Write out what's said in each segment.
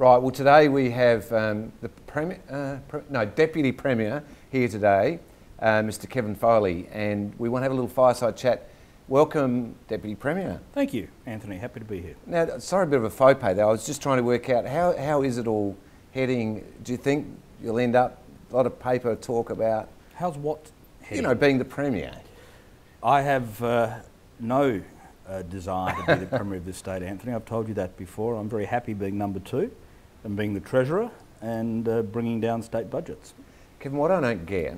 Right, well today we have the Deputy Premier here today, Mr Kevin Foley, and we want to have a little fireside chat. Welcome, Deputy Premier. Thank you, Anthony. Happy to be here. Now, sorry, a bit of a faux pas there. I was just trying to work out how is it all heading? Do you think you'll end up a lot of paper talk about? How's what heading? You know, being the Premier. I have no desire to be the Premier of this state, Anthony. I've told you that before. I'm very happy being number 2 and being the Treasurer and bringing down state budgets. Kevin, what I don't get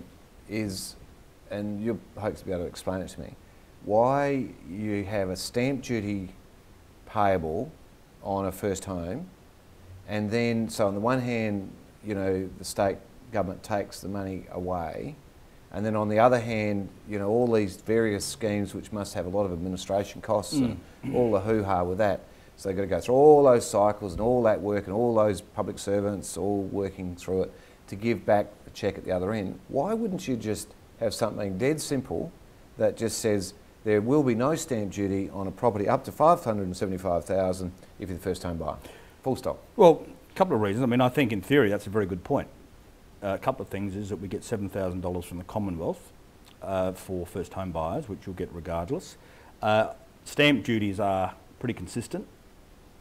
is, and you hope to be able to explain it to me, why you have a stamp duty payable on a first home, and then, so on the one hand, you know, the state government takes the money away, and then on the other hand, you know, all these various schemes which must have a lot of administration costs and all the hoo-ha with that. So they've got to go through all those cycles and all that work and all those public servants all working through it to give back a cheque at the other end. Why wouldn't you just have something dead simple that just says there will be no stamp duty on a property up to $575,000 if you're the first home buyer? Full stop. Well, a couple of reasons. I mean, I think in theory that's a very good point. A couple of things is that we get $7,000 from the Commonwealth for first home buyers, which you'll get regardless. Stamp duties are pretty consistent.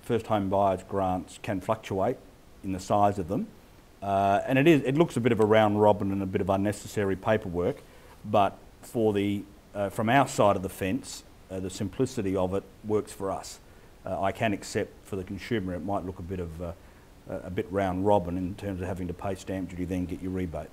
First home buyers grants can fluctuate in the size of them, and it looks a bit of a round robin and a bit of unnecessary paperwork, but for the from our side of the fence, the simplicity of it works for us. I can accept for the consumer it might look a bit round robin in terms of having to pay stamp duty then get your rebate.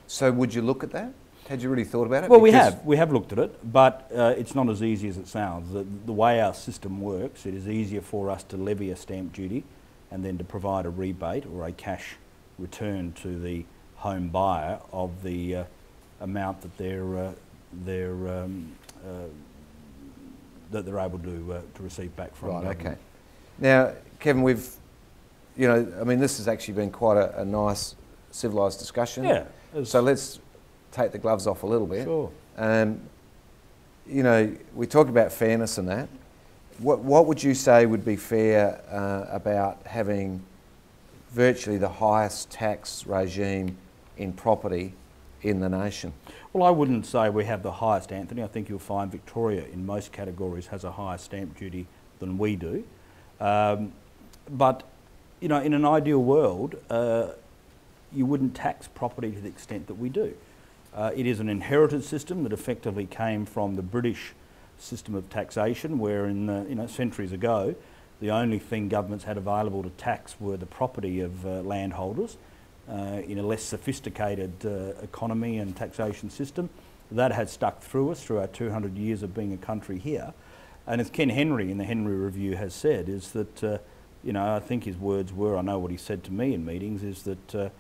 So would you look at that? Had you really thought about it? Well, we have looked at it, but it's not as easy as it sounds. The way our system works, it is easier for us to levy a stamp duty and then to provide a rebate or a cash return to the home buyer of the amount that they're able to receive back from right, government. okay. Now, Kevin, you know, I mean, this has actually been quite a nice, civilised discussion. Yeah. So let's take the gloves off a little bit. Sure. You know, we talked about fairness and that. What would you say would be fair about having virtually the highest tax regime in property in the nation? Well, I wouldn't say we have the highest, Anthony. I think you'll find Victoria in most categories has a higher stamp duty than we do. But, you know, in an ideal world, you wouldn't tax property to the extent that we do. It is an inherited system that effectively came from the British system of taxation, where in centuries ago, the only thing governments had available to tax were the property of landholders. In a less sophisticated economy and taxation system, that has stuck through us through our 200 years of being a country here. And as Ken Henry in the Henry Review has said, is that you know, I think his words were, I know what he said to me in meetings, is that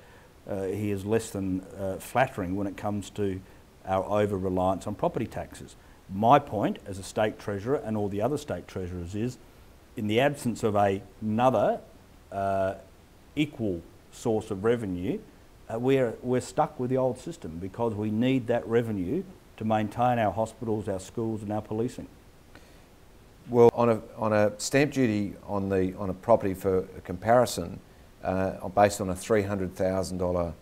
he is less than flattering when it comes to our over-reliance on property taxes. My point as a state treasurer and all the other state treasurers is, in the absence of another equal source of revenue, we're stuck with the old system because we need that revenue to maintain our hospitals, our schools and our policing. Well, on a stamp duty on a property for a comparison, based on a $300,000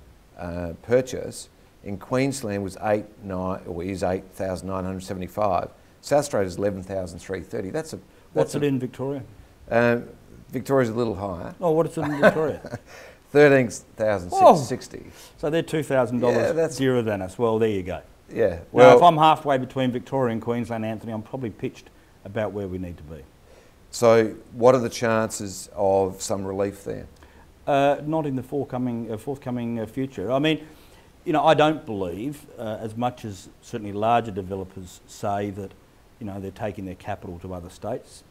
purchase, in Queensland was $8,975. South Australia is $11,330. What's it in Victoria? Victoria's a little higher. Oh, what is it in Victoria? $13,660. So they're $2,000 dearer than us. Well, there you go. Yeah. Well, now, if I'm halfway between Victoria and Queensland, Anthony, I'm probably pitched about where we need to be. So what are the chances of some relief there? Not in the forthcoming future. I mean, you know, I don't believe, as much as certainly larger developers say that, you know, they're taking their capital to other states.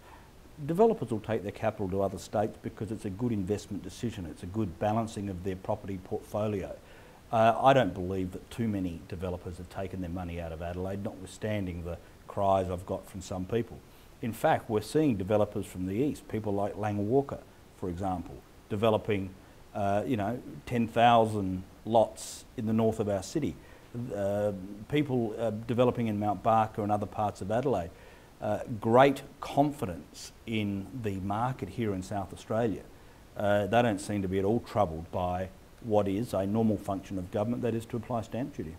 Developers will take their capital to other states because it's a good investment decision. It's a good balancing of their property portfolio. I don't believe that too many developers have taken their money out of Adelaide, notwithstanding the cries I've got from some people. In fact, we're seeing developers from the east, people like Lang Walker, for example, developing, 10,000 lots in the north of our city. People developing in Mount Barker and other parts of Adelaide. Great confidence in the market here in South Australia. they don't seem to be at all troubled by what is a normal function of government, that is to apply stamp duty.